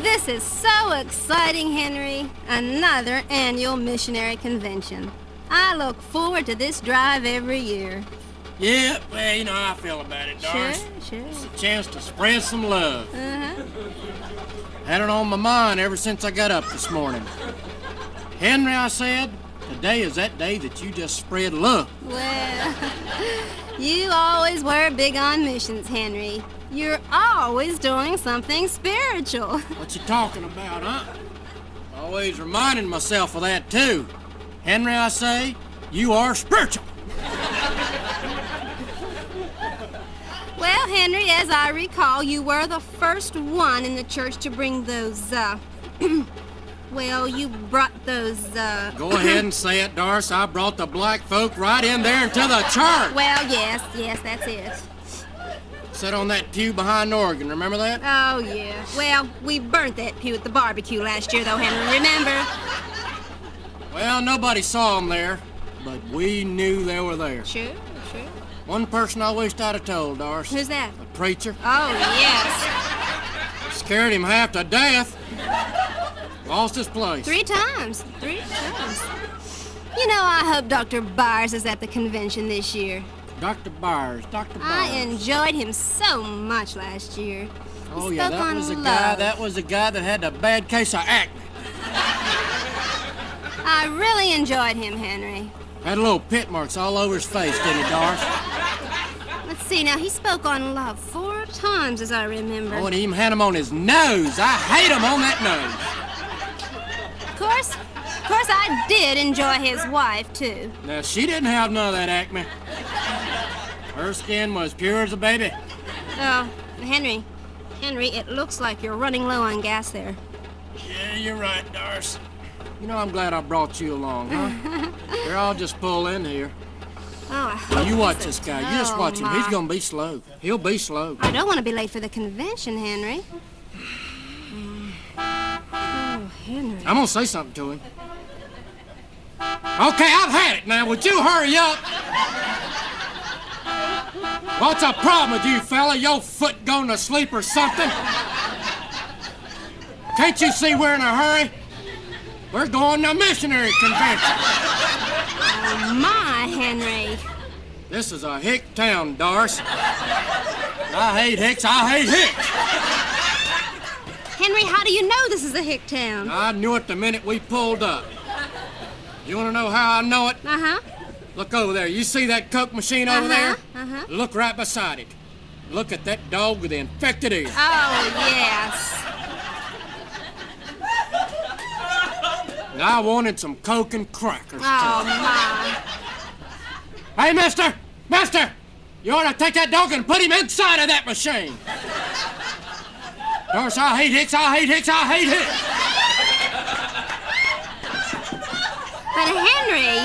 This is so exciting, Henry. Another annual missionary convention. I look forward to this drive every year. Yeah, well, you know how I feel about it, Doris. Sure. It's a chance to spread some love. Uh-huh. Had it on my mind ever since I got up this morning. Henry, I said, today is that day that you just spread love. Well, you always were big on missions, Henry. You're always doing something spiritual. What you talking about, huh? Always reminding myself of that, too. Henry, I say, you are spiritual. Well, Henry, as I recall, you were the first one in the church to bring those, well, you brought those, Go ahead and say it, Doris. I brought the black folk right in there into the church. Well, yes, that's it. Sat on that pew behind the organ, remember that? Oh, yeah. Well, we burnt that pew at the barbecue last year, though, Henry, remember? Well, nobody saw them there, but we knew they were there. Sure. One person I wished I'd have told, Doris. Who's that? The preacher. Oh, yes. Scared him half to death. Lost his place. 3 times. You know, I hope Dr. Byers is at the convention this year. Dr. Byers. I enjoyed him so much last year. Oh, yeah, that was the guy that had a bad case of acne. I really enjoyed him, Henry. Had little pit marks all over his face, didn't he, Doris? Let's see, now, he spoke on love 4 times, as I remember. Oh, and he even had him on his nose. I hate him on that nose. Of course, I did enjoy his wife, too. Now, she didn't have none of that acne. Her skin was pure as a baby. Oh, Henry, it looks like you're running low on gas there. Yeah, you're right, Doris. You know, I'm glad I brought you along, huh? Here, I'll just pull in here. Oh, I hope You watch this guy. You just watch him. He's gonna be slow. He'll be slow. I don't want to be late for the convention, Henry. Oh, Henry. I'm gonna say something to him. Okay, I've had it now. Would you hurry up? What's the problem with you, fella? Your foot going to sleep or something? Can't you see we're in a hurry? We're going to missionary convention. Oh, my, Henry. This is a hick town, Doris. I hate hicks. Henry, how do you know this is a hick town? I knew it the minute we pulled up. You want to know how I know it? Uh-huh. Look over there. You see that Coke machine over there? Uh-huh. Look right beside it. Look at that dog with the infected ear. Oh, yes. I wanted some Coke and crackers. Oh, my. Hey, mister! You ought to take that dog and put him inside of that machine. Doris, I hate hicks. But, Henry,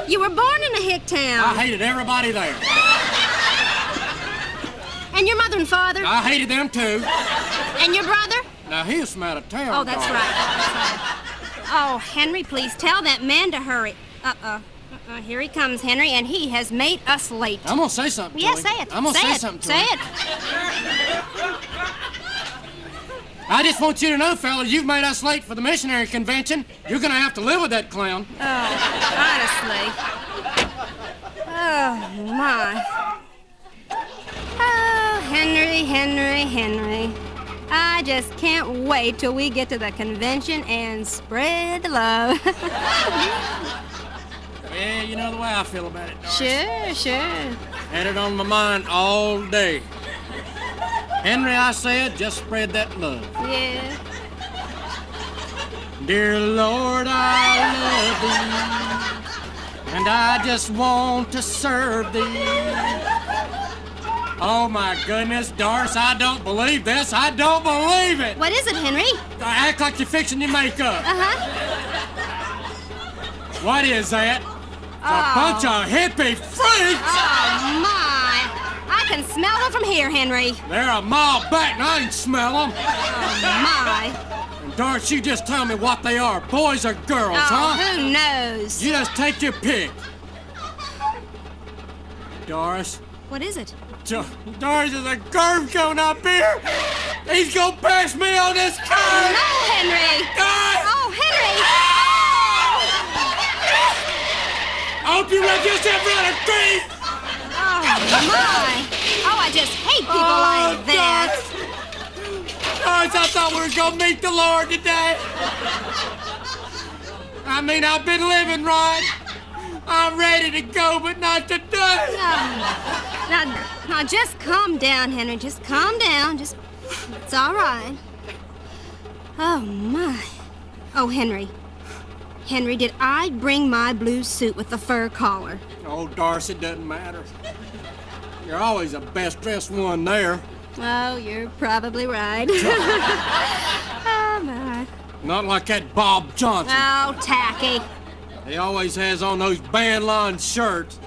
you were born in a hick town. I hated everybody there. And your mother and father? I hated them, too. And your brother? Now, he was from out of town. Oh, that's right. Oh, Henry, please tell that man to hurry. Here he comes, Henry, and he has made us late. I'm gonna say something to him. Say it. I'm gonna say something to him. Say it. I just want you to know, fella, you've made us late for the missionary convention. You're gonna have to live with that clown. Oh, honestly. Oh, my. Oh, Henry. I just can't wait till we get to the convention and spread the love. Yeah, you know the way I feel about it, Doris. Sure. Had it on my mind all day. Henry, I said, just spread that love. Yeah. Dear Lord, I love thee, and I just want to serve thee. Oh, my goodness, Doris, I don't believe this. I don't believe it. What is it, Henry? Act like you're fixing your makeup. Uh-huh. What is that? A bunch of hippie freaks! Oh, my. I can smell them from here, Henry. They're a mile back and I ain't smell them. Oh, my. And Doris, you just tell me what they are, boys or girls, huh? Who knows? You just take your pick. Doris. What is it? Doris, there's a curve coming up here. He's gonna pass me on this curve. Oh, no, Henry. Oh, Henry. I hope you let yourself run a creek. Oh, my. Oh, I just hate people like that. Doris, I thought we were gonna meet the Lord today. I mean, I've been living right. I'm ready to go, but not today. Now, just calm down, Henry. Just calm down. It's all right. Oh, my. Oh, Henry. Henry, did I bring my blue suit with the fur collar? Oh, Doris, it doesn't matter. You're always the best-dressed one there. Oh, you're probably right. Oh, my. Not like that Bob Johnson. Oh, tacky. He always has on those band-line shirts.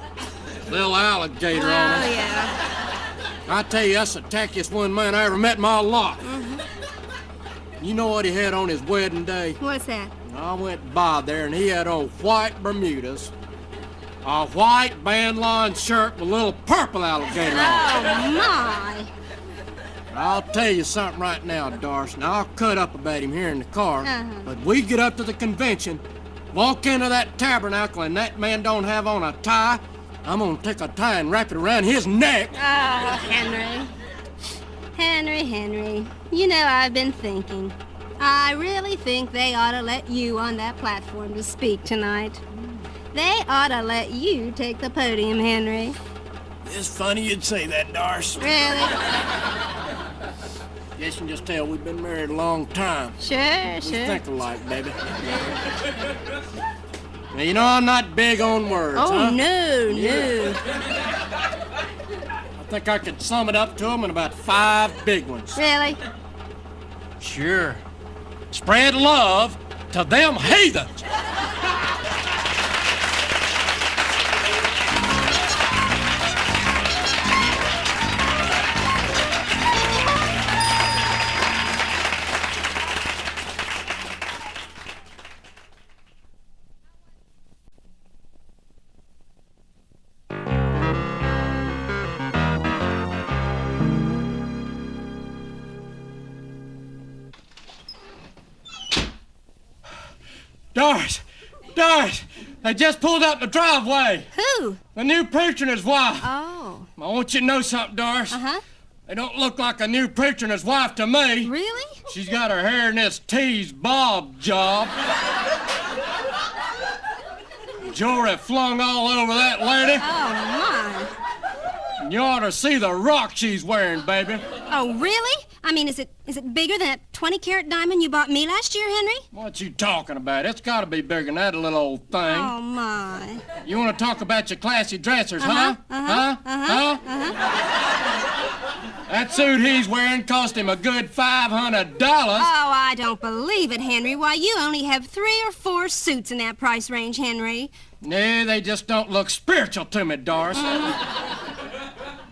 Little alligator on them. Oh, yeah. I tell you, that's the tackiest one man I ever met in my life. You know what he had on his wedding day? What's that? I went by there and he had on white Bermudas, a white band-line shirt with a little purple alligator on it. Oh, my. I'll tell you something right now, Doris. Now, I'll cut up about him here in the car, but we get up to the convention, walk into that tabernacle, and that man don't have on a tie, I'm gonna take a tie and wrap it around his neck. Oh, Henry. Henry. You know, I've been thinking. I really think they ought to let you on that platform to speak tonight. They ought to let you take the podium, Henry. It's funny you'd say that, Doris. Really? Guess you can just tell we've been married a long time. Sure. We think alike, baby. Now, you know I'm not big on words, Oh, huh? no. I think I could sum it up to them in about 5 big ones. Really? Sure. Spread love to them heathens. Doris, they just pulled up the driveway. Who? The new preacher and his wife. Oh. I want you to know something, Doris. Uh-huh. They don't look like a new preacher and his wife to me. Really? She's got her hair in this teased bob job. Jewelry flung all over that lady. Oh, my. And you ought to see the rock she's wearing, baby. Oh, really? I mean, is it bigger than that 20-carat diamond you bought me last year, Henry? What you talking about? It's got to be bigger than that little old thing. Oh, my. You want to talk about your classy dressers, huh? That suit he's wearing cost him a good $500. Oh, I don't believe it, Henry. Why, you only have 3 or 4 suits in that price range, Henry. Nah, they just don't look spiritual to me, Doris.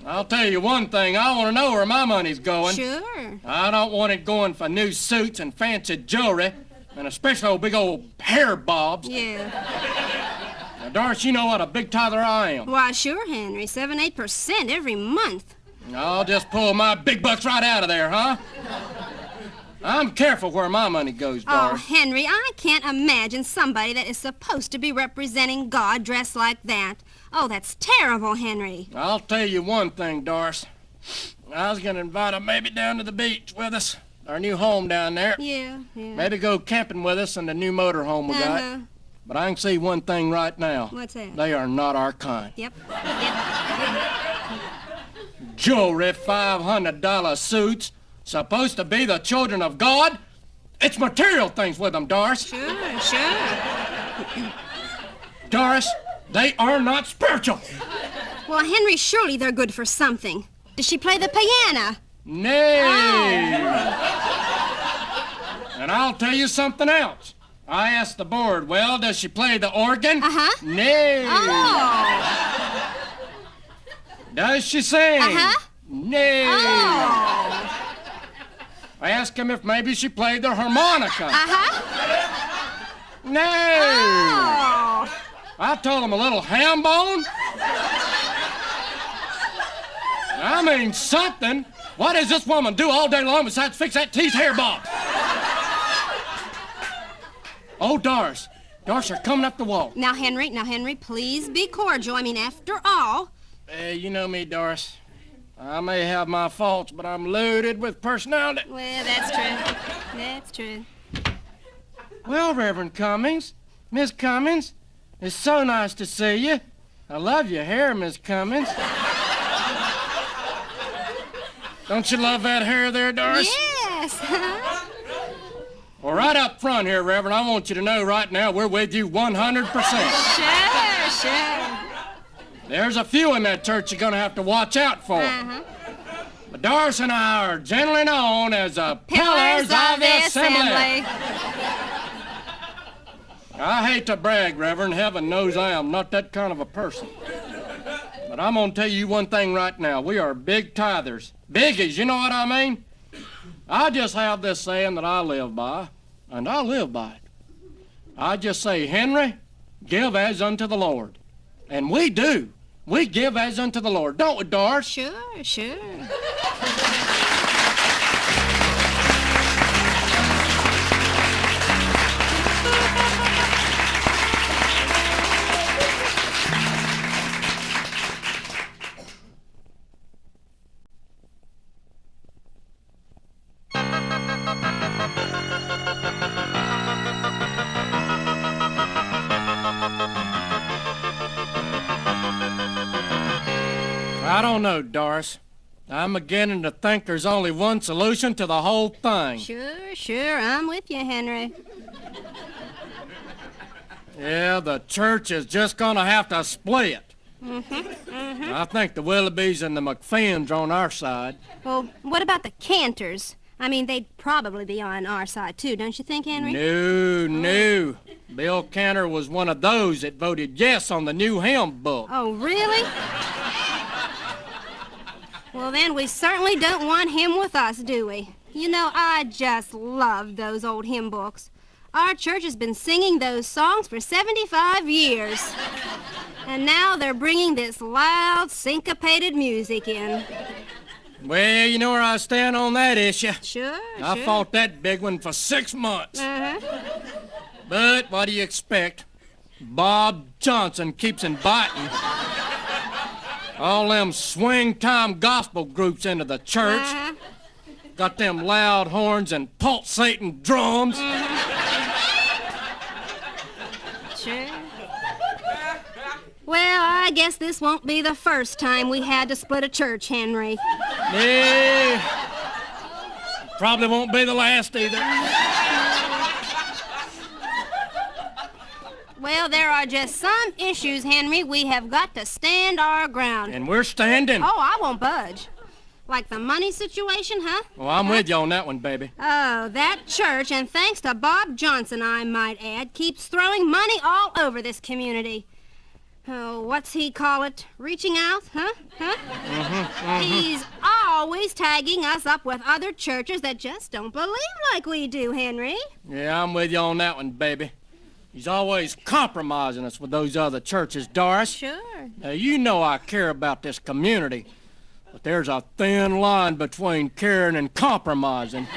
I'll tell you one thing, I want to know where my money's going. Sure. I don't want it going for new suits and fancy jewelry, and especially old big old hair bobs. Yeah. Now, Doris, you know what a big tither I am. Why, sure, Henry. 7-8% every month. I'll just pull my big bucks right out of there, huh? I'm careful where my money goes, Oh, Doris. Henry, I can't imagine somebody that is supposed to be representing God dressed like that. Oh, that's terrible, Henry. I'll tell you one thing, Doris. I was going to invite her maybe down to the beach with us. Our new home down there. Yeah. Maybe go camping with us in the new motor home we got. But I can see one thing right now. What's that? They are not our kind. Yep. Jewelry, $500 suits, supposed to be the children of God. It's material things with them, Doris. Sure. Doris, they are not spiritual. Well, Henry, surely they're good for something. Does she play the piano? Nay. Oh. And I'll tell you something else. I asked the board, well, does she play the organ? Uh-huh. Nay. Oh. Does she sing? Uh-huh. Nay. Oh. I asked him if maybe she played the harmonica. Uh-huh. Nay. Oh. I told him a little ham bone. I mean, something. What does this woman do all day long besides fix that teeth hair bob? Oh, Doris. Doris, they're coming up the wall. Now, Henry, please be cordial. I mean, after all... You know me, Doris. I may have my faults, but I'm loaded with personality. Well, that's true. That's true. Well, Reverend Cummings, Miss Cummings, it's so nice to see you. I love your hair, Miss Cummings. Don't you love that hair there, Doris? Yes. Well, right up front here, Reverend, I want you to know right now we're with you 100%. Sure. There's a few in that church you're going to have to watch out for. But Doris and I are generally known as the pillars of the assembly. I hate to brag, Reverend. Heaven knows I am not that kind of a person. But I'm going to tell you one thing right now. We are big tithers. Biggies, you know what I mean? I just have this saying that I live by, and I live by it. I just say, Henry, give as unto the Lord. And we do. We give as unto the Lord, don't we, Doris? Sure. I don't know, Doris. I'm beginning to think there's only one solution to the whole thing. Sure. I'm with you, Henry. Yeah, the church is just gonna have to split. I think the Willoughbys and the McPhins are on our side. Well, what about the Cantors? I mean, they'd probably be on our side, too, don't you think, Henry? No. Bill Cantor was one of those that voted yes on the new hymn book. Oh, really? Well, then we certainly don't want him with us, do we? You know, I just love those old hymn books. Our church has been singing those songs for 75 years. And now they're bringing this loud, syncopated music in. Well, you know where I stand on that issue. Sure. I fought that big one for 6 months. But what do you expect? Bob Johnson keeps inviting all them swing-time gospel groups into the church. Got them loud horns and pulsating drums. Sure. Well, I guess this won't be the first time we had to split a church, Henry. Yeah. Probably won't be the last either. Well, there are just some issues, Henry, we have got to stand our ground. And we're standing. Oh, I won't budge. Like the money situation, huh? Well, I'm with you on that one, baby. Oh, that church, and thanks to Bob Johnson, I might add, keeps throwing money all over this community. Oh, what's he call it? Reaching out, huh? He's always tagging us up with other churches that just don't believe like we do, Henry. Yeah, I'm with you on that one, baby. He's always compromising us with those other churches, Doris. Sure. Now, you know I care about this community, but there's a thin line between caring and compromising.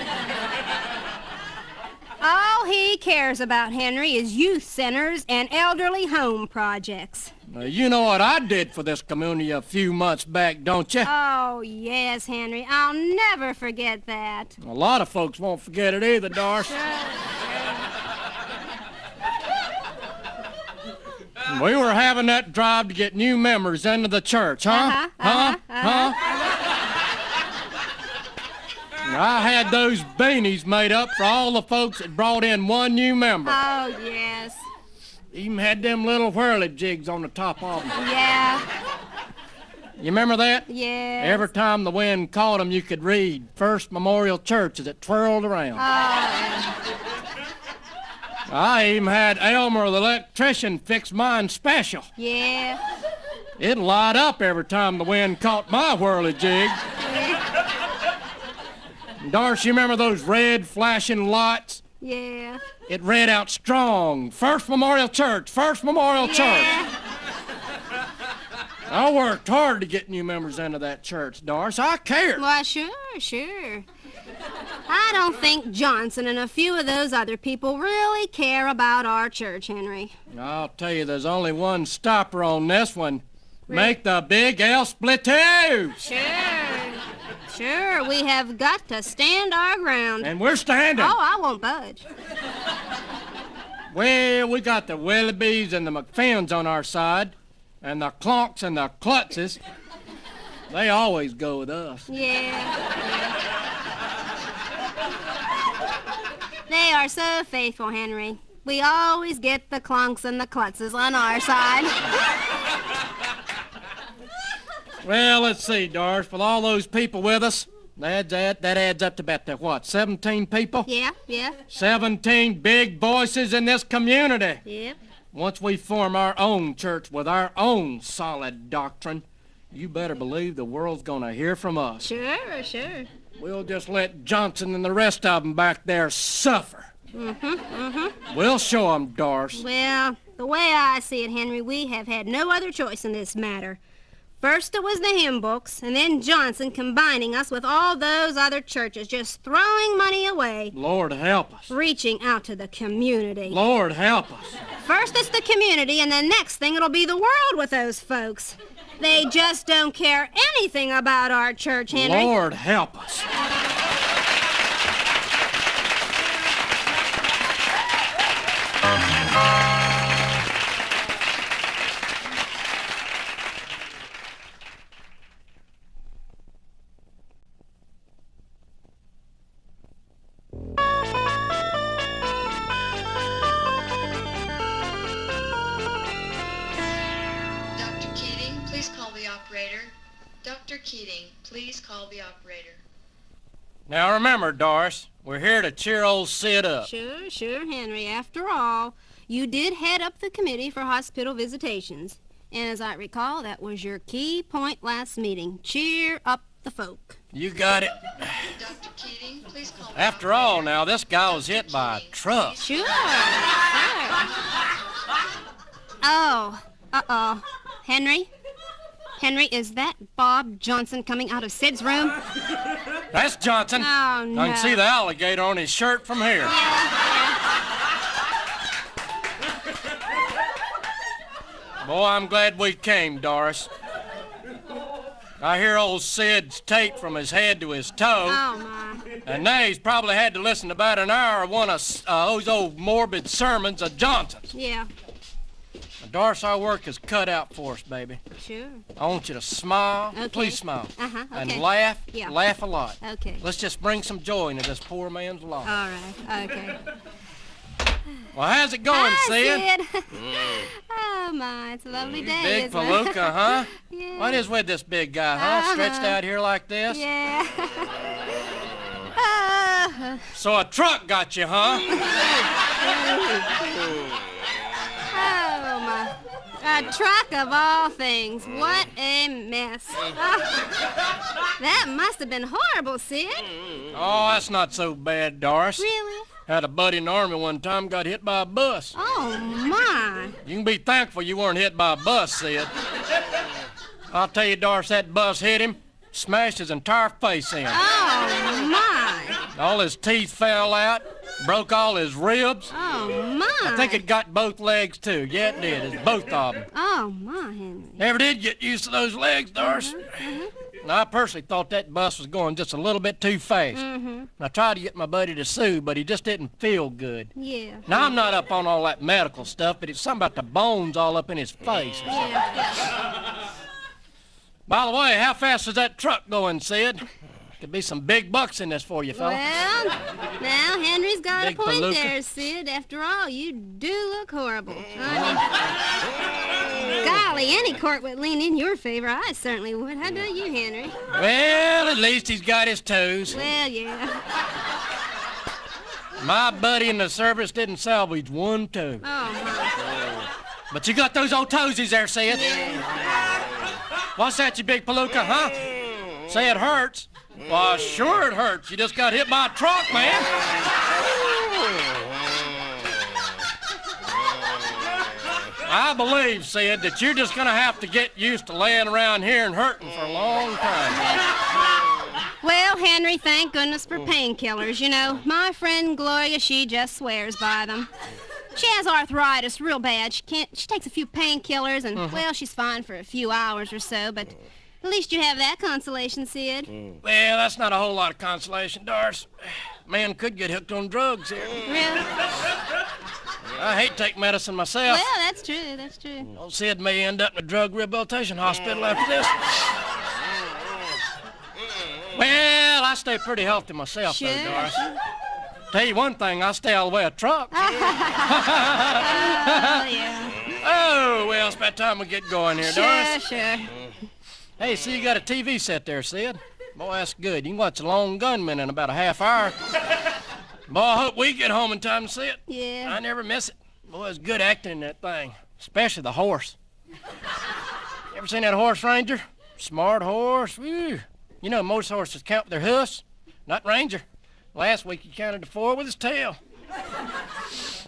All he cares about, Henry, is youth centers and elderly home projects. Now, you know what I did for this community a few months back, don't you? Oh, yes, Henry. I'll never forget that. A lot of folks won't forget it either, Doris. We were having that drive to get new members into the church, huh? I had those beanies made up for all the folks that brought in one new member. Oh, yes. Even had them little whirly jigs on the top of them. Yeah. You remember that? Yeah. Every time the wind caught them, you could read First Memorial Church as it twirled around. Oh. I even had Elmer the electrician fix mine special. Yeah. It'd light up every time the wind caught my whirly jig. Doris, you remember those red flashing lights? Yeah. It read out strong, First Memorial Church, First Memorial Church. I worked hard to get new members into that church, Doris. I care. Why, sure. I don't think Johnson and a few of those other people really care about our church, Henry. I'll tell you, there's only one stopper on this one. Make the big L split too. Sure, we have got to stand our ground. And we're standing. Oh, I won't budge. Well, we got the Willoughbys and the McPhins on our side, and the Clonks and the Klutzes. They always go with us. Yeah. They are so faithful, Henry. We always get the Clonks and the Klutzes on our side. Well, let's see, Doris. With all those people with us, that adds up to about, 17 people? Yeah. 17 big voices in this community. Yep. Once we form our own church with our own solid doctrine, you better believe the world's gonna hear from us. Sure. We'll just let Johnson and the rest of them back there suffer. We'll show them, Doris. Well, the way I see it, Henry, we have had no other choice in this matter. First it was the hymn books, and then Johnson combining us with all those other churches, just throwing money away. Lord help us. Reaching out to the community. Lord help us. First it's the community, and the next thing it'll be the world with those folks. They just don't care anything about our church, Henry. Lord help us. Dr. Keating, please call the operator. Now remember, Doris, we're here to cheer old Sid up. Sure, Henry. After all, you did head up the committee for hospital visitations. And as I recall, that was your key point last meeting. Cheer up the folk. You got it. Dr. Keating, please call the After all, now, this guy was hit by a truck. Sure. Oh, uh-oh. Henry, is that Bob Johnson coming out of Sid's room? That's Johnson. Oh, no. I can see the alligator on his shirt from here. Boy, I'm glad we came, Doris. I hear old Sid's taped from his head to his toe. Oh, my. And now he's probably had to listen to about an hour of one of those old morbid sermons of Johnson's. Yeah. Doris, our work is cut out for us, baby. Sure. I want you to smile. Okay. Please smile. Okay. And laugh. Yeah. Laugh a lot. Okay. Let's just bring some joy into this poor man's life. All right. Okay. Well, how's it going, Sid? Oh, my. It's a lovely day, Big isn't it? palooka, huh? Yeah. What is with this big guy, huh? Stretched out here like this? Yeah. So a truck got you, huh? Oh, my. A truck of all things. What a mess. That must have been horrible, Sid. Oh, that's not so bad, Doris. Really? Had a buddy in the army one time got hit by a bus. Oh, my. You can be thankful you weren't hit by a bus, Sid. I'll tell you, Doris, that bus hit him, smashed his entire face in. Oh, my. All his teeth fell out, broke all his ribs. Oh, my. I think it got both legs, too. Yeah, it did. It's both of them. Oh, my, Henry. Never did get used to those legs, Doris. And I personally thought that bus was going just a little bit too fast. And I tried to get my buddy to sue, but he just didn't feel good. Yeah. Now, I'm not up on all that medical stuff, but it's something about the bones all up in his face. Yeah. By the way, how fast is that truck going, Sid? Could be some big bucks in this for you, fella. Well, now Henry's got Big a point palooka. there, Sid. After all, you do look horrible. I mean, golly, any court would lean in your favor. I certainly would. How about you, Henry? Well, at least he's got his toes. Well, yeah. My buddy in the service didn't salvage one toe. Oh, my. But you got those old toesies there, Sid. What's that, you big palooka, huh? Say it hurts. Well, sure it hurts. You just got hit by a truck, man. I believe, Sid, that you're just gonna have to get used to laying around here and hurting for a long time. Well, Henry, thank goodness for painkillers. You know, my friend Gloria, she just swears by them. She has arthritis real bad. She takes a few painkillers and, well, she's fine for a few hours or so, but at least you have that consolation, Sid. Well, that's not a whole lot of consolation, Doris. Man could get hooked on drugs here. Really? I hate to take medicine myself. Well, that's true, that's true. Old Sid may end up in a drug rehabilitation hospital after this. Well, I stay pretty healthy myself, Sure, though, Doris. sure. Tell you one thing, I stay out of the way of trucks. Oh, yeah. Oh, well, it's about time we get going here, Doris. Sure. Hey, see, you got a TV set there, Sid. Boy, that's good. You can watch The Lone Gunman in about a half hour. Boy, I hope we get home in time to see it. Yeah. I never miss it. Boy, it's good acting in that thing, especially the horse. You ever seen that horse ranger? Smart horse. Woo. You know, most horses count with their hoofs, not Ranger. Last week he counted to 4 with his tail.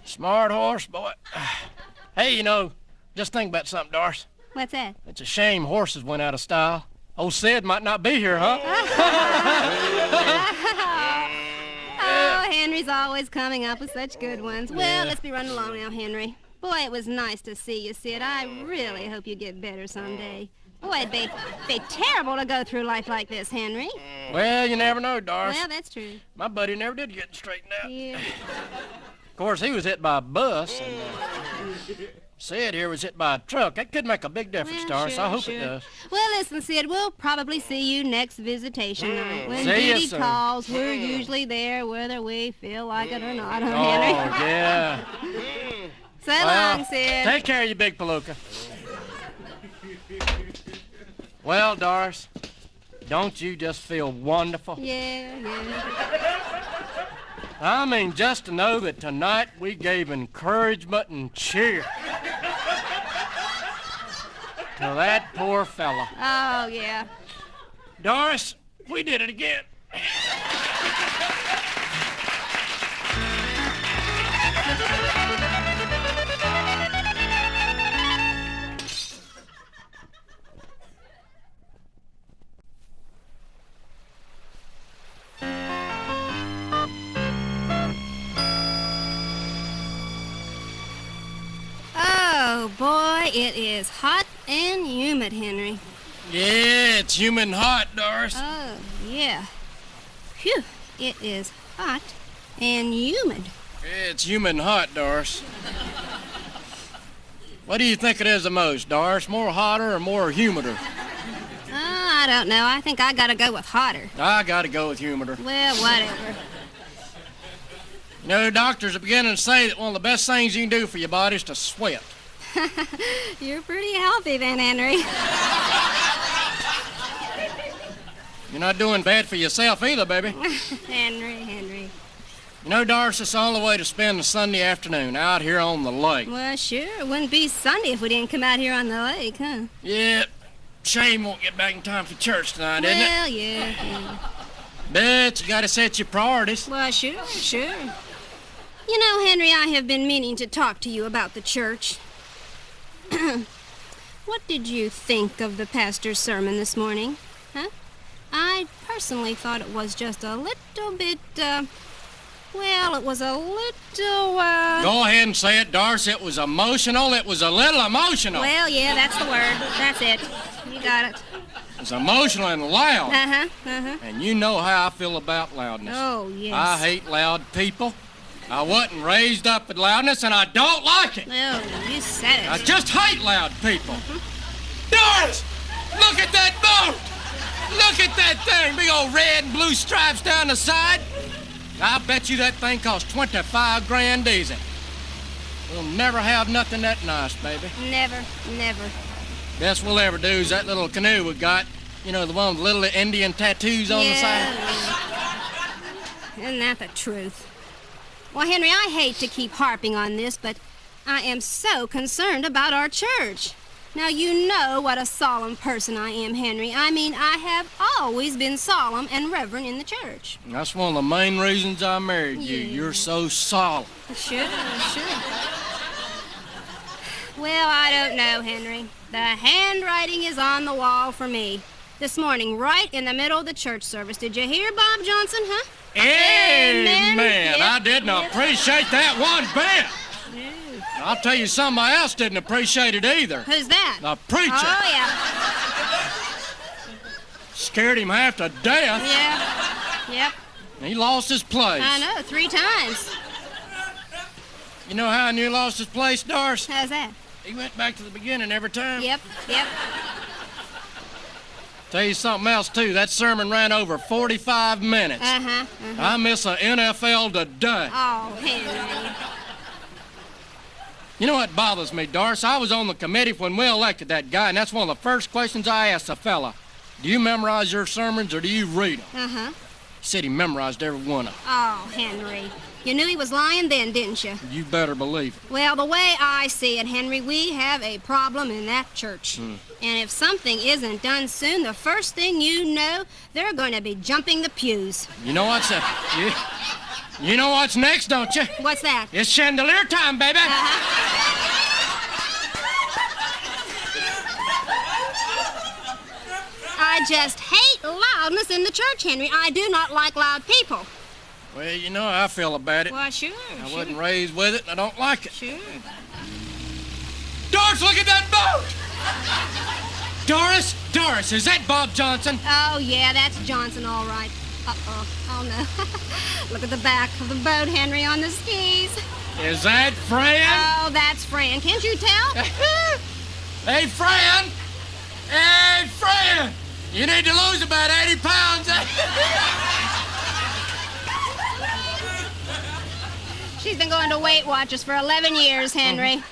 Smart horse, boy. Hey, you know, just think about something, Doris. What's that? It's a shame horses went out of style. Old Sid might not be here, huh? Oh, Henry's always coming up with such good ones. Well, let's be running along now, Henry. Boy, it was nice to see you, Sid. I really hope you get better someday. Boy, it'd be terrible to go through life like this, Henry. Well, you never know, Doris. Well, that's true. My buddy never did get straightened out. Yeah. Of course, he was hit by a bus, and Sid here was hit by a truck. That could make a big difference, Well, Doris. sure, I hope sure. it does. Well, listen, Sid, we'll probably see you next visitation night. When See ya, Dee sir. calls, we're usually there whether we feel like it or not, huh, Oh, Henry? yeah. So long, Sid. Take care, you big palooka. Well, Doris, don't you just feel wonderful? Yeah. I mean, just to know that tonight we gave encouragement and cheer to that poor fella. Oh, yeah. Doris, we did it again. Oh, boy, it is hot and humid, Henry. Yeah, it's humid and hot, Doris. Oh, yeah. Phew, it is hot and humid. Yeah, it's humid and hot, Doris. What do you think it is the most, Doris? More hotter or more humider? I don't know. I think I gotta go with hotter. I gotta go with humider. Well, whatever. You know, doctors are beginning to say that one of the best things you can do for your body is to sweat. You're pretty healthy then, Henry. You're not doing bad for yourself either, baby. Henry. You know, Doris, it's the only way to spend a Sunday afternoon out here on the lake. Well, sure. It wouldn't be Sunday if we didn't come out here on the lake, huh? Yeah, shame won't get back in time for church tonight, isn't it? Well, yeah. But you gotta set your priorities. Well, sure. You know, Henry, I have been meaning to talk to you about the church. What did you think of the pastor's sermon this morning? Huh? I personally thought it was just a little bit, well, it was a little, Go ahead and say it, Doris. It was emotional. It was a little emotional. Well, yeah, that's the word. That's it. You got it. It was emotional and loud. Uh-huh. And you know how I feel about loudness. Oh, yes. I hate loud people. I wasn't raised up with loudness, and I don't like it. Oh, you said it. I just hate loud people. Doris, look at that boat. Look at that thing. Big old red and blue stripes down the side. I bet you that thing cost 25 grand diesel. We'll never have nothing that nice, baby. Never. Best we'll ever do is that little canoe we got. You know, the one with little Indian tattoos on the side. Isn't that the truth? Well, Henry, I hate to keep harping on this, but I am so concerned about our church. Now, you know what a solemn person I am, Henry. I mean, I have always been solemn and reverent in the church. That's one of the main reasons I married you. Yeah. You're so solemn. Sure. Well, I don't know, Henry. The handwriting is on the wall for me. This morning, right in the middle of the church service. Did you hear Bob Johnson, huh? Amen. Yep. I didn't appreciate that one bit. I'll tell you, somebody else didn't appreciate it either. Who's that? The preacher. Oh, yeah. Scared him half to death. Yeah. Yep. He lost his place. I know, 3 times. You know how I knew he lost his place, Doris? How's that? He went back to the beginning every time. Yep. Tell you something else, too. That sermon ran over 45 minutes. I miss the NFL today. Oh, Henry. You know what bothers me, Doris? I was on the committee when we elected that guy, and that's one of the first questions I asked the fella. Do you memorize your sermons, or do you read them? He said he memorized every one of them. Oh, Henry. You knew he was lying then, didn't you? You better believe it. Well, the way I see it, Henry, we have a problem in that church. And if something isn't done soon, the first thing you know, they're going to be jumping the pews. You know what's You know what's next, don't you? What's that? It's chandelier time, baby. I just hate loudness in the church, Henry. I do not like loud people. Well, you know how I feel about it. Well, sure. I wasn't raised with it, and I don't like it. Sure. Doris, look at that boat! Doris, is that Bob Johnson? Oh, yeah, that's Johnson, all right. Uh-oh. Oh, no. Look at the back of the boat, Henry, on the skis. Is that Fran? Oh, that's Fran. Can't you tell? Hey, Fran! Hey, Fran! You need to lose about 80 pounds. She's been going to Weight Watchers for 11 years, Henry.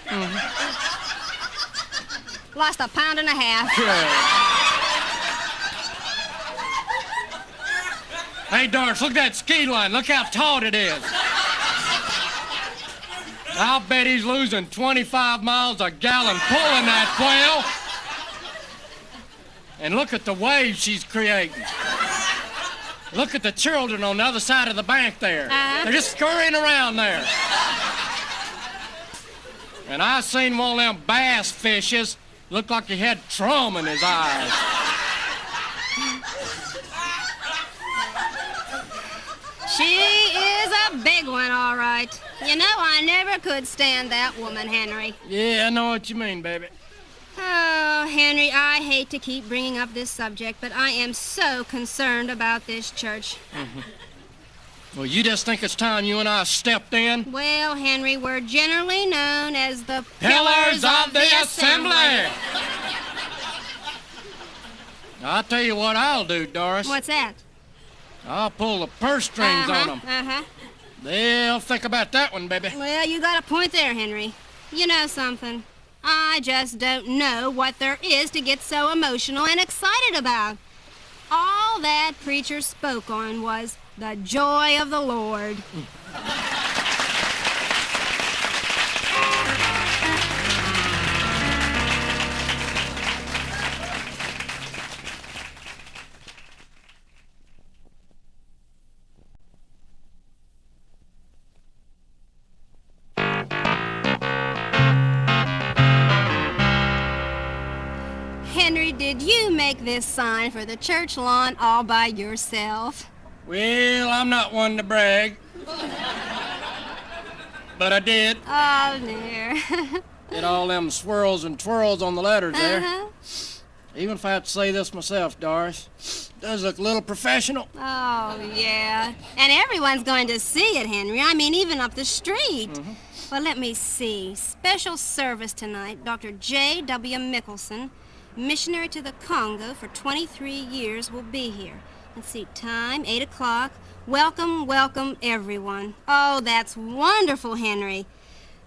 Lost 1.5 pounds. Hey, Doris, look at that ski line. Look how taut it is. I'll bet he's losing 25 miles a gallon pulling that whale. And look at the waves she's creating. Look at the children on the other side of the bank there. They're just scurrying around there. And I seen one of them bass fishes look like he had trauma in his eyes. She is a big one, all right. You know, I never could stand that woman, Henry. Yeah, I know what you mean, baby. Oh, Henry, I hate to keep bringing up this subject, but I am so concerned about this church. Well, you just think it's time you and I stepped in? Well, Henry, we're generally known as the Pillars of the Assembly. I'll tell you what I'll do, Doris. What's that? I'll pull the purse strings on them. They'll think about that one, baby. Well, you got a point there, Henry. You know something? I just don't know what there is to get so emotional and excited about. All that preacher spoke on was the joy of the Lord. Henry, did you make this sign for the church lawn all by yourself? Well, I'm not one to brag. But I did. Oh, dear. Did all them swirls and twirls on the letters there. Even if I have to say this myself, Doris, it does look a little professional. Oh, yeah. And everyone's going to see it, Henry. I mean, even up the street. Well, let me see. Special service tonight. Dr. J.W. Mickelson, missionary to the Congo for 23 years, will be here. Let's see, time, 8 o'clock. Welcome, welcome, everyone. Oh, that's wonderful, Henry.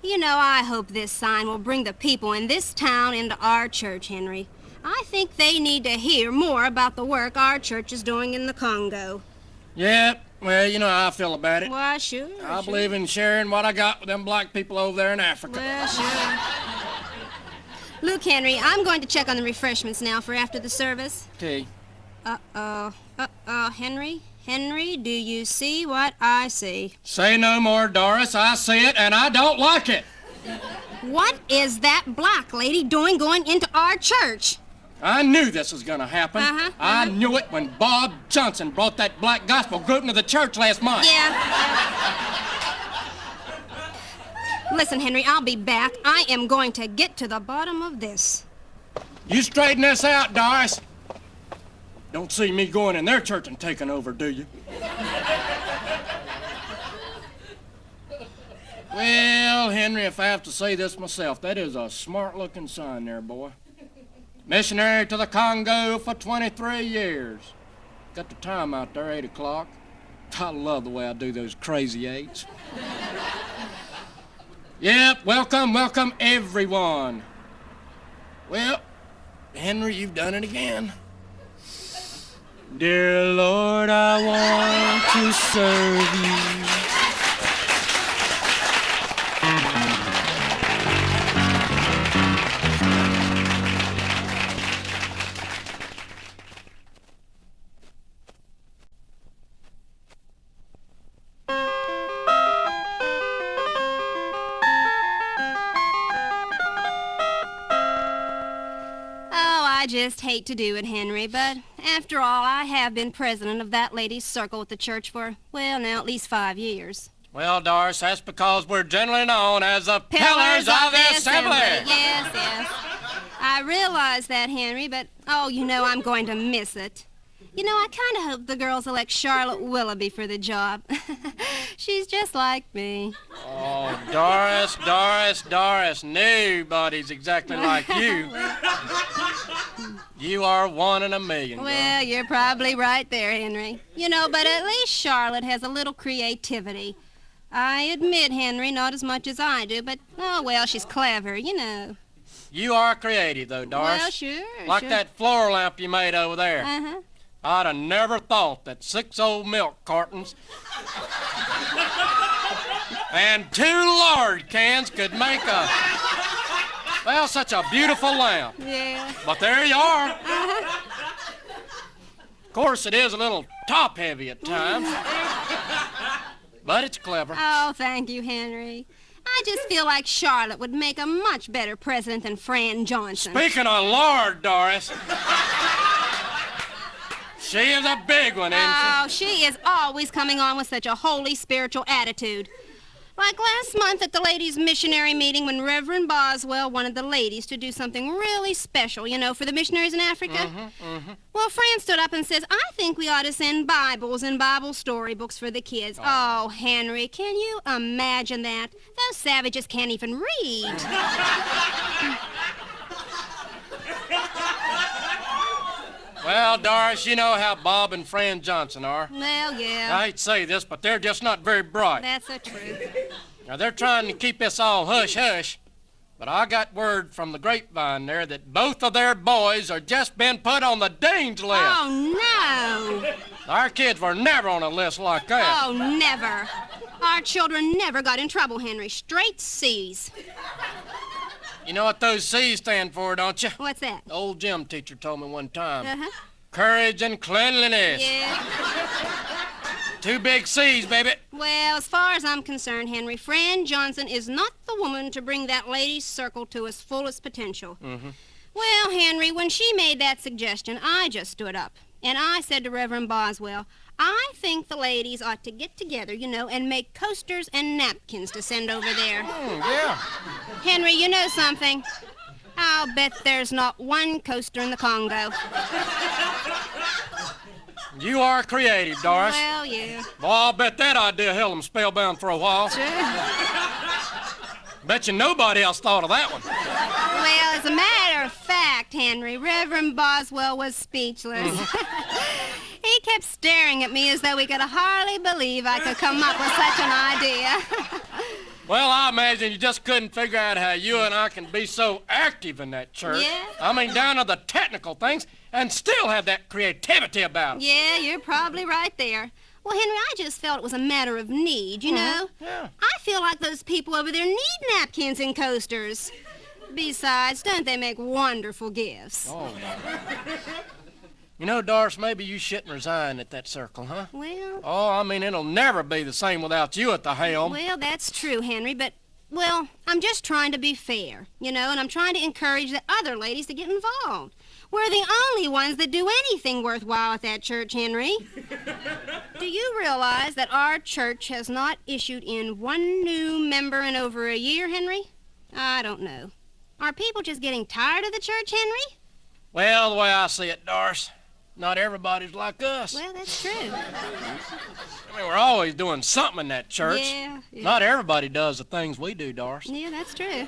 You know, I hope this sign will bring the people in this town into our church, Henry. I think they need to hear more about the work our church is doing in the Congo. Yeah, well, you know how I feel about it. Why, sure. I believe in sharing what I got with them black people over there in Africa. Well, sure. Luke, Henry, I'm going to check on the refreshments now for after the service. Okay. Henry? Henry, do you see what I see? Say no more, Doris. I see it, and I don't like it. What is that black lady doing going into our church? I knew this was gonna happen. I knew it when Bob Johnson brought that black gospel group into the church last month. Yeah. Listen, Henry, I'll be back. I am going to get to the bottom of this. You straighten this out, Doris. Don't see me going in their church and taking over, do you? Well, Henry, if I have to say this myself, that is a smart-looking sign there, boy. Missionary to the Congo for 23 years. Got the time out there, 8 o'clock. I love the way I do those crazy 8s. Yep, welcome, everyone. Well, Henry, you've done it again. Dear Lord, I want to serve you. I just hate to do it, Henry, but after all, I have been president of that ladies' circle at the church for, well, now at least 5 years. Well, Doris, that's because we're generally known as the Pillars of the Assembly. Yes. I realize that, Henry, but, oh, you know, I'm going to miss it. You know, I kind of hope the girls elect Charlotte Willoughby for the job. She's just like me. Oh, Doris, nobody's exactly like you. You are one in a million. Well, you're probably right there, Henry. You know, but at least Charlotte has a little creativity. I admit, Henry, not as much as I do, but, oh, well, she's clever, you know. You are creative, though, Doris. Well, sure. Like that floor lamp you made over there. Uh-huh. I'd have never thought that 6 old milk cartons and 2 lard cans could make such a beautiful lamp. Yeah. But there you are. Uh-huh. Of course, it is a little top-heavy at times. But it's clever. Oh, thank you, Henry. I just feel like Charlotte would make a much better president than Fran Johnson. Speaking of lard, Doris, she is a big one, isn't she? Oh, she is always coming on with such a holy, spiritual attitude. Like last month at the ladies' missionary meeting when Reverend Boswell wanted the ladies to do something really special, you know, for the missionaries in Africa. Well, Fran stood up and says, I think we ought to send Bibles and Bible storybooks for the kids. Oh, Henry, can you imagine that? Those savages can't even read. Well, Doris, you know how Bob and Fran Johnson are. Well, yeah. I hate to say this, but they're just not very bright. That's the truth. Now, they're trying to keep this all hush-hush, but I got word from the grapevine there that both of their boys are just been put on the dean's list. Oh, no. Our kids were never on a list like that. Oh, never. Our children never got in trouble, Henry. Straight C's. You know what those C's stand for, don't you? What's that? The old gym teacher told me one time. Uh-huh. Courage and cleanliness. Yeah. 2 big C's, baby. Well, as far as I'm concerned, Henry, Fran Johnson is not the woman to bring that ladies' circle to its fullest potential. Well, Henry, when she made that suggestion, I just stood up. And I said to Reverend Boswell, I think the ladies ought to get together, you know, and make coasters and napkins to send over there. Yeah. Henry, you know something? I'll bet there's not one coaster in the Congo. You are creative, Doris. Well, yeah. Well, I'll bet that idea held them spellbound for a while. Sure. Bet you nobody else thought of that one. Well, as a matter of fact, Henry, Reverend Boswell was speechless. He kept staring at me as though he could hardly believe I could come up with such an idea. Well, I imagine you just couldn't figure out how you and I can be so active in that church. Yeah? I mean, down to the technical things, and still have that creativity about us. Yeah, you're probably right there. Well, Henry, I just felt it was a matter of need, you know? Yeah. I feel like those people over there need napkins and coasters. Besides, don't they make wonderful gifts? Oh, no. You know, Doris, maybe you shouldn't resign at that circle, huh? Well... Oh, I mean, it'll never be the same without you at the helm. Well, that's true, Henry, but Well, I'm just trying to be fair, and I'm trying to encourage the other ladies to get involved. We're the only ones that do anything worthwhile at that church, Henry. Do you realize that our church has not issued in one new member in over a year, Henry? I don't know. Are people just getting tired of the church, Henry? Well, the way I see it, Doris, not everybody's like us. Well, that's true. I mean, we're always doing something in that church. Yeah. Not everybody does the things we do, Doris. Yeah, that's true.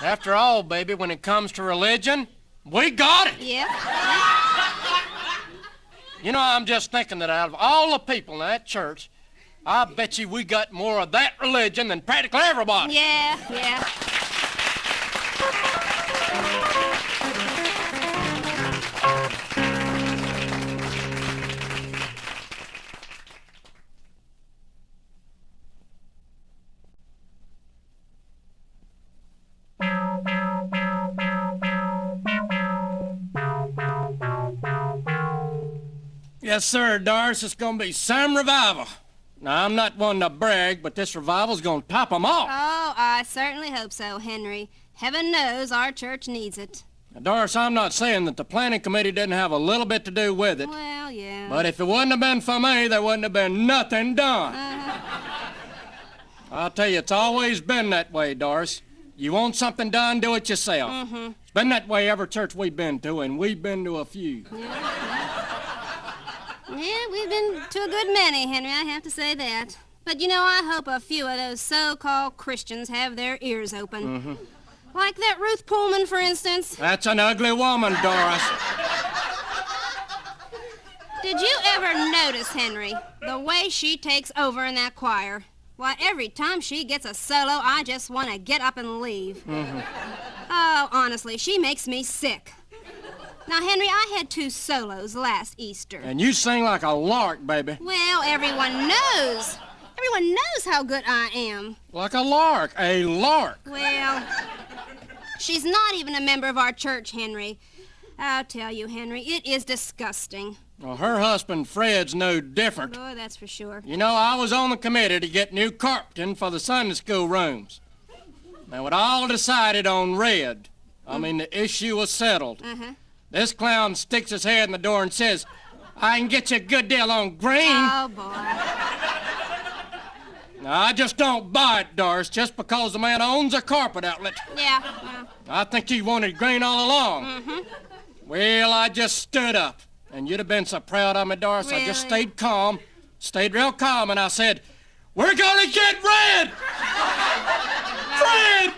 After all, baby, when it comes to religion, we got it. Yeah. I'm just thinking that out of all the people in that church, I bet you we got more of that religion than practically everybody. Yeah. Yes, sir, Doris, it's gonna be some revival. Now, I'm not one to brag, but this revival's gonna top 'em off. Oh, I certainly hope so, Henry. Heaven knows our church needs it. Now, Doris, I'm not saying that the planning committee didn't have a little bit to do with it. Well, yeah. But if it wouldn't have been for me, there wouldn't have been nothing done. I'll tell you, it's always been that way, Doris. You want something done, do it yourself. Mm-hmm. It's been that way every church we've been to, and we've been to a few. Yeah, we've been to a good many, Henry, I have to say that. But, I hope a few of those so-called Christians have their ears open. Mm-hmm. Like that Ruth Pullman, for instance. That's an ugly woman, Doris. Did you ever notice, Henry, the way she takes over in that choir? Why, every time she gets a solo, I just want to get up and leave. Mm-hmm. Oh, honestly, she makes me sick. Now, Henry, I had 2 solos last Easter. And you sing like a lark, baby. Well, everyone knows. Everyone knows how good I am. Like a lark, a lark. Well, she's not even a member of our church, Henry. I'll tell you, Henry, it is disgusting. Well, her husband, Fred's no different. Boy, that's for sure. I was on the committee to get new carpeting for the Sunday school rooms. Now, it all decided on red. The issue was settled. Uh-huh. This clown sticks his head in the door and says, I can get you a good deal on green. Oh, boy. Now, I just don't buy it, Doris, just because the man owns a carpet outlet. Yeah, well. I think he wanted green all along. Mm-hmm. Well, I just stood up, and you'd have been so proud of me, Doris. Really? I just stayed real calm, and I said, we're gonna get red! Red!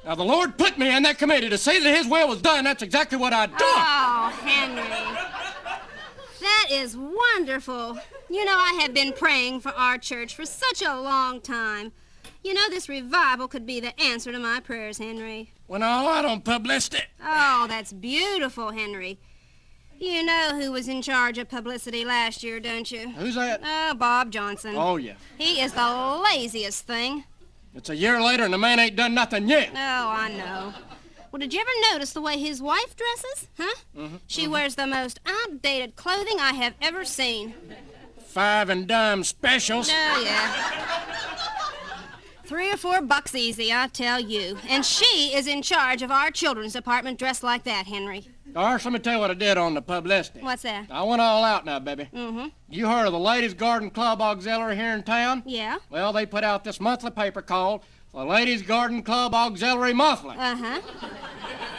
Now, the Lord put me in that committee to see that his will was done. That's exactly what I done. Oh, Henry. That is wonderful. I have been praying for our church for such a long time. This revival could be the answer to my prayers, Henry. Well, no, I don't publicity. Oh, that's beautiful, Henry. You know who was in charge of publicity last year, don't you? Who's that? Oh, Bob Johnson. Oh, yeah. He is the laziest thing. It's a year later and the man ain't done nothing yet. Oh, I know. Well, did you ever notice the way his wife dresses? Huh? Mm-hmm. She wears the most outdated clothing I have ever seen. 5 and dime specials. Oh, yeah. $3 or $4 easy, I tell you. And she is in charge of our children's department dressed like that, Henry. Doris, let me tell you what I did on the publicity. What's that? I went all out now, baby. Mm-hmm. You heard of the Ladies Garden Club Auxiliary here in town? Yeah. Well, they put out this monthly paper called the Ladies Garden Club Auxiliary Monthly. Uh-huh.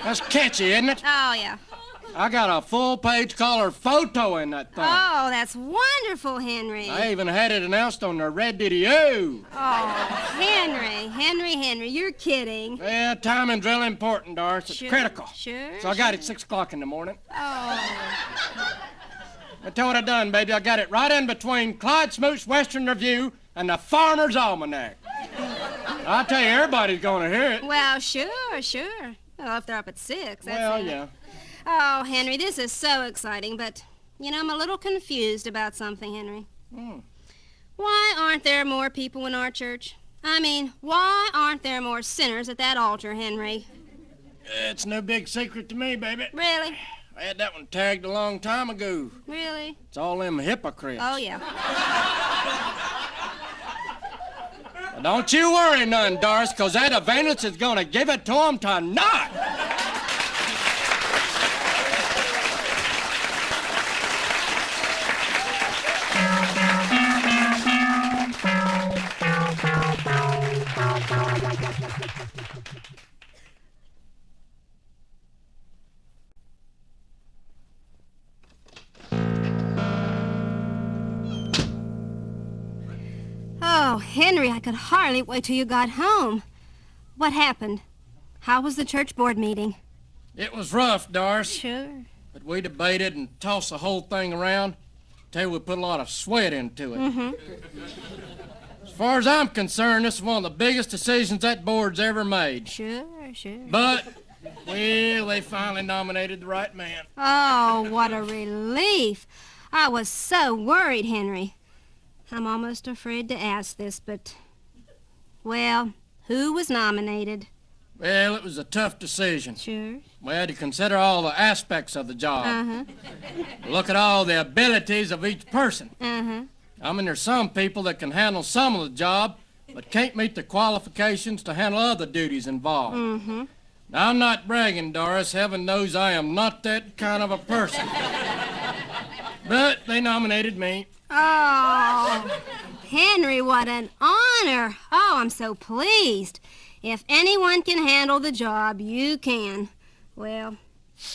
That's catchy, isn't it? Oh, yeah. I got a full-page color photo in that thing. Oh, that's wonderful, Henry. I even had it announced on the radio. Oh, Henry, you're kidding. Well, timing's real important, Doris. It's critical. Sure. So I got it 6 o'clock in the morning. Oh. I tell you what I done, baby. I got it right in between Clyde Smoot's Western Review and the Farmer's Almanac. I tell you, everybody's gonna hear it. Well, sure. Well, if they're up at 6, that's Well, it. yeah. Oh, Henry, this is so exciting, but, I'm a little confused about something, Henry. Why aren't there more people in our church? Why aren't there more sinners at that altar, Henry? It's no big secret to me, baby. Really? I had that one tagged a long time ago. Really? It's all them hypocrites. Oh, yeah. Don't you worry none, Doris, 'cause that Evangelist is gonna give it to him tonight. Oh, Henry, I could hardly wait till you got home. What happened? How was the church board meeting? It was rough, Doris. Sure. But we debated and tossed the whole thing around till we put a lot of sweat into it. Mm-hmm. As far as I'm concerned, this is one of the biggest decisions that board's ever made. Sure. But, well, they finally nominated the right man. Oh, what a relief. I was so worried, Henry. I'm almost afraid to ask this, but... Well, who was nominated? Well, it was a tough decision. Sure. We had to consider all the aspects of the job. Uh-huh. Look at all the abilities of each person. Uh-huh. I mean, there's some people that can handle some of the job, but can't meet the qualifications to handle other duties involved. Mm-hmm. Now, I'm not bragging, Doris. Heaven knows I am not that kind of a person. But they nominated me. Oh, Henry, what an honor. Oh, I'm so pleased. If anyone can handle the job, you can. Well,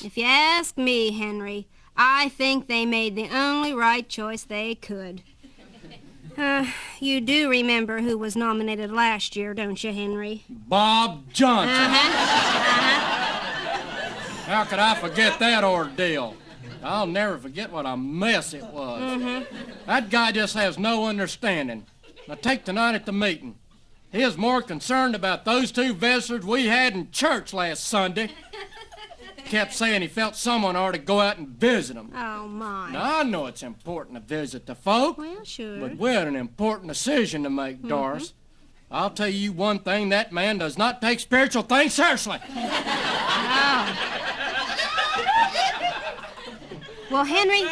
if you ask me, Henry, I think they made the only right choice they could. You do remember who was nominated last year, don't you, Henry? Bob Johnson. Uh-huh. How could I forget that ordeal? I'll never forget what a mess it was. Mm-hmm. That guy just has no understanding. Now, take tonight at the meeting. He is more concerned about those two visitors we had in church last Sunday. Kept saying he felt someone ought to go out and visit them. Oh, my. Now, I know it's important to visit the folk, Well, sure. but we had an important decision to make, Doris. I'll tell you one thing, that man does not take spiritual things seriously. Oh. Well, Henry,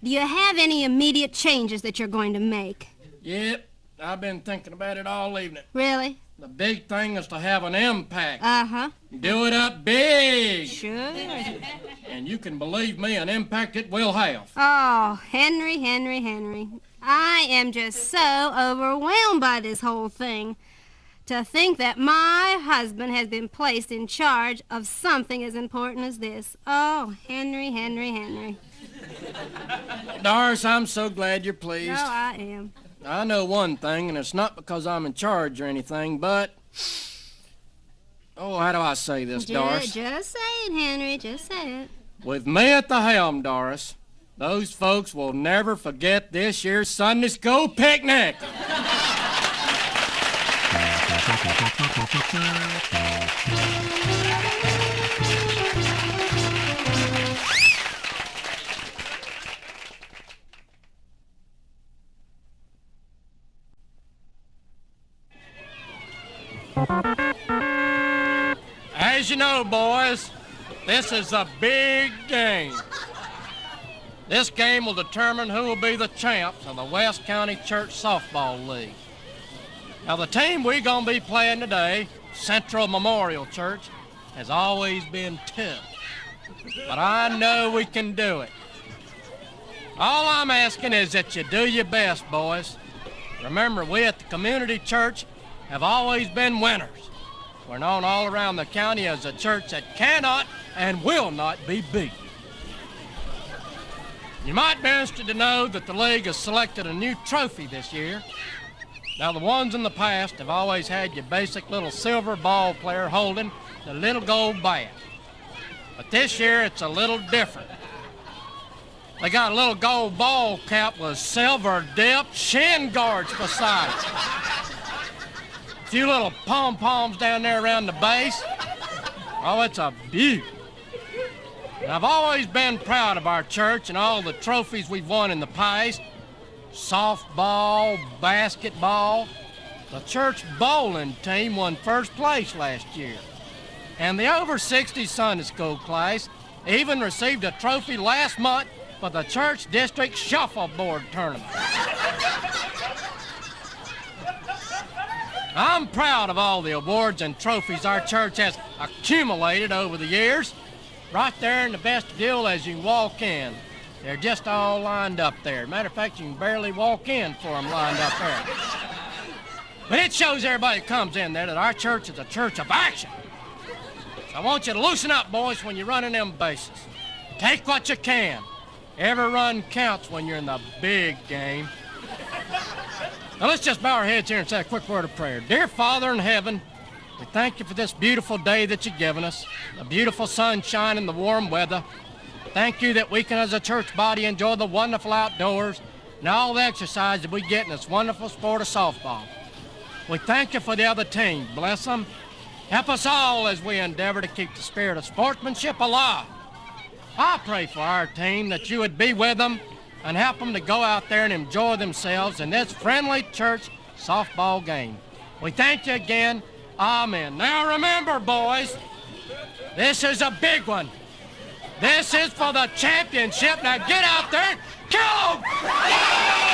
do you have any immediate changes that you're going to make? Yep, I've been thinking about it all evening. Really? The big thing is to have an impact. Uh-huh. Do it up big. Sure. And you can believe me, an impact it will have. Oh, Henry. I am just so overwhelmed by this whole thing. To think that my husband has been placed in charge of something as important as this. Oh, Henry. Doris, I'm so glad you're pleased. Oh, I am. I know one thing, and it's not because I'm in charge or anything, but... Oh, how do I say this, Doris? Just say it, Henry. Just say it. With me at the helm, Doris, those folks will never forget this year's Sunday school picnic. As you know, boys, this is a big game. This game will determine who will be the champs of the West County Church Softball League. Now, the team we're going to be playing today, Central Memorial Church, has always been tough. But I know we can do it. All I'm asking is that you do your best, boys. Remember, we at the community church have always been winners. We're known all around the county as a church that cannot and will not be beat. You might be interested to know that the league has selected a new trophy this year. Now, the ones in the past have always had your basic little silver ball player holding the little gold bat. But this year, it's a little different. They got a little gold ball cap with silver-dipped shin guards beside it. A few little pom-poms down there around the base. Oh, it's a beauty. And I've always been proud of our church and all the trophies we've won in the past. Softball, basketball. The church bowling team won first place last year. And the over 60 Sunday school class even received a trophy last month for the church district shuffleboard tournament. I'm proud of all the awards and trophies our church has accumulated over the years. Right there in the vestibule as you walk in. They're just all lined up there. Matter of fact, you can barely walk in for them lined up there. But it shows everybody that comes in there that our church is a church of action. So I want you to loosen up, boys, when you're running them bases. Take what you can. Every run counts when you're in the big game. Now let's just bow our heads here and say a quick word of prayer. Dear Father in heaven, we thank you for this beautiful day that you've given us, the beautiful sunshine and the warm weather. Thank you that we can, as a church body, enjoy the wonderful outdoors and all the exercise that we get in this wonderful sport of softball. We thank you for the other team. Bless them. Help us all as we endeavor to keep the spirit of sportsmanship alive. I pray for our team that you would be with them and help them to go out there and enjoy themselves in this friendly church softball game. We thank you again. Amen. Now remember, boys, this is a big one. This is for the championship. Now get out there and kill 'em!